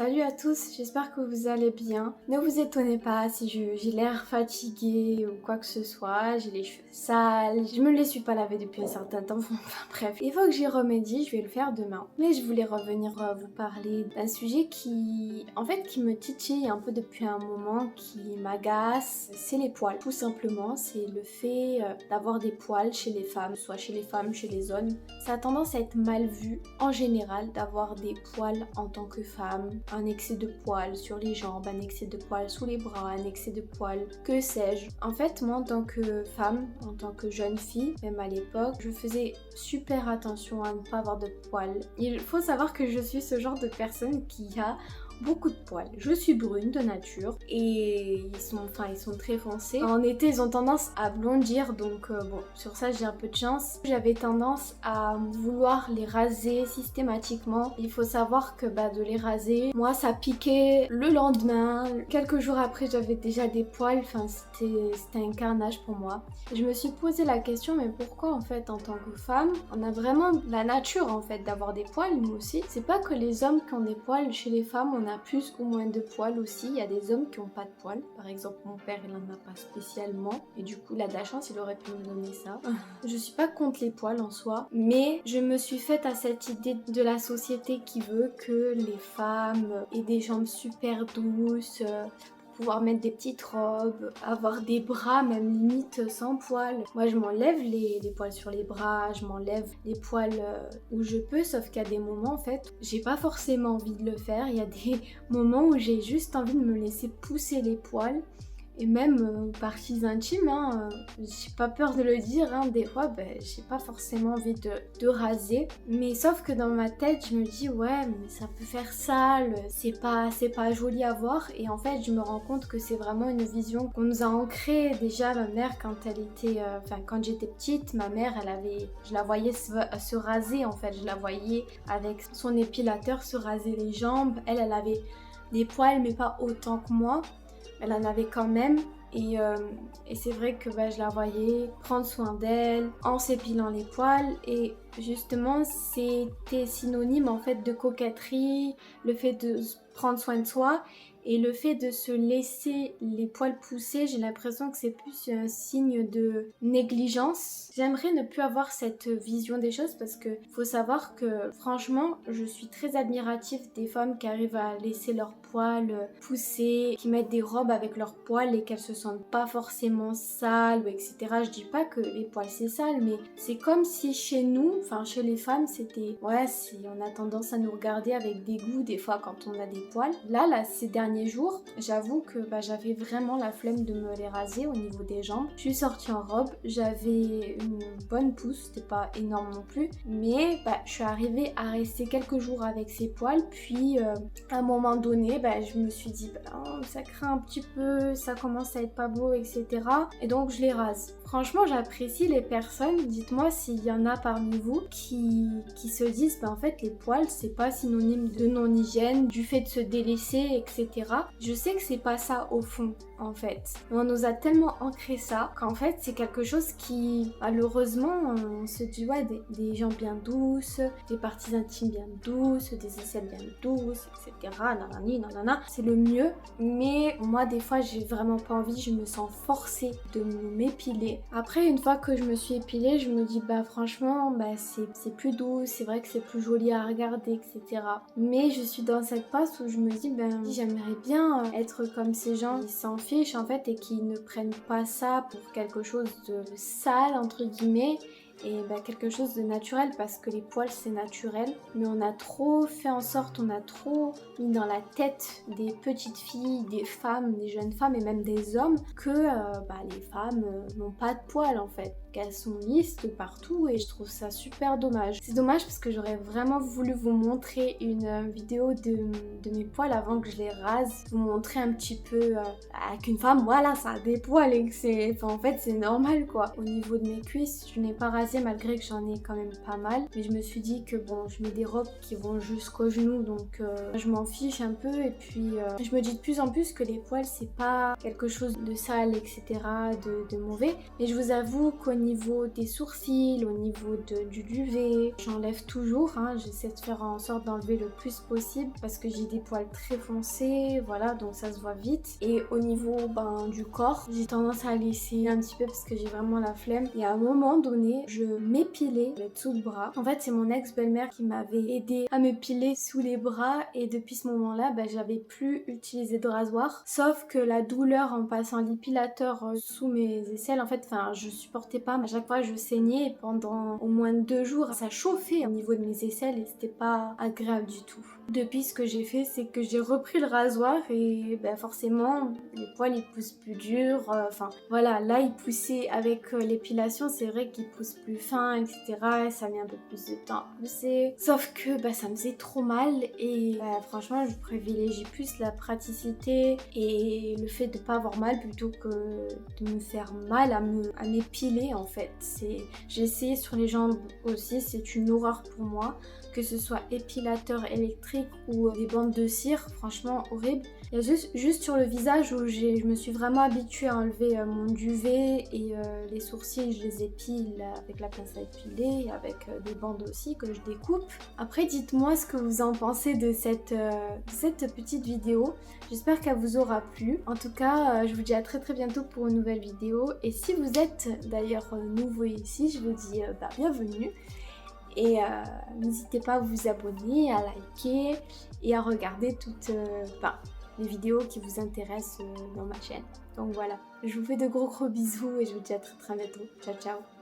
Salut à tous, j'espère que vous allez bien. Ne vous étonnez pas si j'ai l'air fatiguée ou quoi que ce soit, j'ai les cheveux sales, je me les suis pas lavés depuis un certain temps, enfin bref. Il faut que j'y remédie, je vais le faire demain. Mais je voulais revenir vous parler d'un sujet qui me titille un peu depuis un moment, qui m'agace, c'est les poils. Tout simplement, c'est le fait d'avoir des poils chez les femmes, soit chez les femmes, chez les hommes. Ça a tendance à être mal vu en général d'avoir des poils en tant que femme. Un excès de poils sur les jambes, un excès de poils sous les bras, un excès de poils, que sais-je. En fait, moi en tant que femme, en tant que jeune fille, même à l'époque, je faisais super attention à ne pas avoir de poils. Il faut savoir que je suis ce genre de personne qui a beaucoup de poils. Je suis brune de nature et ils sont très foncés. En été, ils ont tendance à blondir, donc bon, sur ça j'ai un peu de chance. J'avais tendance à vouloir les raser systématiquement. Il faut savoir que de les raser, moi ça piquait le lendemain. Quelques jours après, j'avais déjà des poils, c'était un carnage pour moi. Je me suis posé la question, mais pourquoi en fait en tant que femme, on a vraiment la nature en fait d'avoir des poils, nous aussi. C'est pas que les hommes qui ont des poils, chez les femmes on a plus ou moins de poils aussi. Il y a des hommes qui ont pas de poils. Par exemple, mon père il en a pas spécialement et du coup il a de la chance, il aurait pu me donner ça. Je suis pas contre les poils en soi, mais je me suis faite à cette idée de la société qui veut que les femmes aient des jambes super douces, pouvoir mettre des petites robes, avoir des bras même limite sans poils. Moi je m'enlève les poils sur les bras, je m'enlève les poils où je peux, sauf qu'il y a des moments en fait, j'ai pas forcément envie de le faire. Il y a des moments où j'ai juste envie de me laisser pousser les poils. Et même parties intimes, j'ai pas peur de le dire, des fois j'ai pas forcément envie de raser. Mais sauf que dans ma tête je me dis ouais mais ça peut faire sale, c'est pas joli à voir. Et en fait je me rends compte que c'est vraiment une vision qu'on nous a ancrée. Déjà ma mère quand quand j'étais petite, ma mère je la voyais se raser en fait, je la voyais avec son épilateur se raser les jambes. Elle avait des poils mais pas autant que moi. Elle en avait quand même et c'est vrai que je la voyais prendre soin d'elle en s'épilant les poils et justement c'était synonyme en fait de coquetterie, le fait de prendre soin de soi et le fait de se laisser les poils pousser. J'ai l'impression que c'est plus un signe de négligence. J'aimerais ne plus avoir cette vision des choses parce que faut savoir que franchement je suis très admirative des femmes qui arrivent à laisser leurs poils pousser, qui mettent des robes avec leurs poils et qu'elles se sentent pas forcément sales, etc. Je dis pas que les poils c'est sale, mais c'est comme si chez nous, chez les femmes, c'était on a tendance à nous regarder avec dégoût des fois quand on a des poils. Là ces derniers jours, j'avoue que j'avais vraiment la flemme de me les raser au niveau des jambes. Je suis sortie en robe, j'avais une bonne pousse, c'était pas énorme non plus, mais je suis arrivée à rester quelques jours avec ces poils, puis à un moment donné, je me suis dit ça craint un petit peu, ça commence à être pas beau, etc. Et donc je les rase. Franchement, j'apprécie les personnes. Dites-moi s'il y en a parmi vous qui se disent en fait les poils c'est pas synonyme de non-hygiène, du fait de se délaisser, etc. Je sais que c'est pas ça au fond en fait. On nous a tellement ancré ça qu'en fait c'est quelque chose qui malheureusement on se dit des jambes bien douces, des parties intimes bien douces, des aisselles bien douces, etc. Nanana, c'est le mieux. Mais moi des fois j'ai vraiment pas envie, je me sens forcée de m'épiler. Après une fois que je me suis épilée, je me dis franchement c'est plus doux, c'est vrai que c'est plus joli à regarder, etc. Mais je suis dans cette passe où je me dis j'aimerais bien être comme ces gens qui s'en fichent en fait et qui ne prennent pas ça pour quelque chose de sale entre guillemets et quelque chose de naturel, parce que les poils c'est naturel, mais on a trop fait en sorte, on a trop mis dans la tête des petites filles, des femmes, des jeunes femmes et même des hommes que les femmes n'ont pas de poils en fait, qu'elles sont lisses de partout et je trouve ça super dommage. C'est dommage parce que j'aurais vraiment voulu vous montrer une vidéo de mes poils avant que je les rase, vous montrer un petit peu qu'une femme voilà ça a des poils et que en fait c'est normal quoi. Au niveau de mes cuisses, je n'ai pas rasé malgré que j'en ai quand même pas mal, mais je me suis dit que je mets des robes qui vont jusqu'aux genoux, donc je m'en fiche un peu. Et puis je me dis de plus en plus que les poils c'est pas quelque chose de sale, etc., de mauvais. Mais je vous avoue qu'au niveau des sourcils, au niveau du duvet. J'enlève toujours, hein, j'essaie de faire en sorte d'enlever le plus possible parce que j'ai des poils très foncés, voilà, donc ça se voit vite. Et au niveau du corps, j'ai tendance à laisser un petit peu parce que j'ai vraiment la flemme. Et à un moment donné, je m'épilais le dessous de bras. En fait, c'est mon ex-belle-mère qui m'avait aidé à m'épiler sous les bras et depuis ce moment-là, j'avais plus utilisé de rasoir. Sauf que la douleur en passant l'épilateur sous mes aisselles, en fait, je supportais pas. À chaque fois, je saignais et pendant au moins 2 jours, ça chauffait au niveau de mes aisselles et c'était pas agréable du tout. Depuis, ce que j'ai fait, c'est que j'ai repris le rasoir et forcément, les poils ils poussent plus dur. Voilà, là ils poussaient avec l'épilation, c'est vrai qu'ils poussent plus fin, etc. Et ça met un peu plus de temps à pousser. Sauf que ça me faisait trop mal et franchement, je privilégie plus la praticité et le fait de pas avoir mal plutôt que de me faire mal à m'épiler en fait. J'ai essayé sur les jambes aussi, c'est une horreur pour moi. Que ce soit épilateur électrique ou des bandes de cire, franchement horrible. Il y a juste sur le visage où je me suis vraiment habituée à enlever mon duvet et les sourcils, je les épile avec la pince à épiler et avec des bandes aussi que je découpe. Après, dites-moi ce que vous en pensez de cette petite vidéo. J'espère qu'elle vous aura plu. En tout cas, je vous dis à très très bientôt pour une nouvelle vidéo. Et si vous êtes d'ailleurs nouveau ici, je vous dis bienvenue. Et n'hésitez pas à vous abonner, à liker et à regarder toutes les vidéos qui vous intéressent dans ma chaîne. Donc voilà, je vous fais de gros bisous et je vous dis à très très bientôt. Ciao ciao.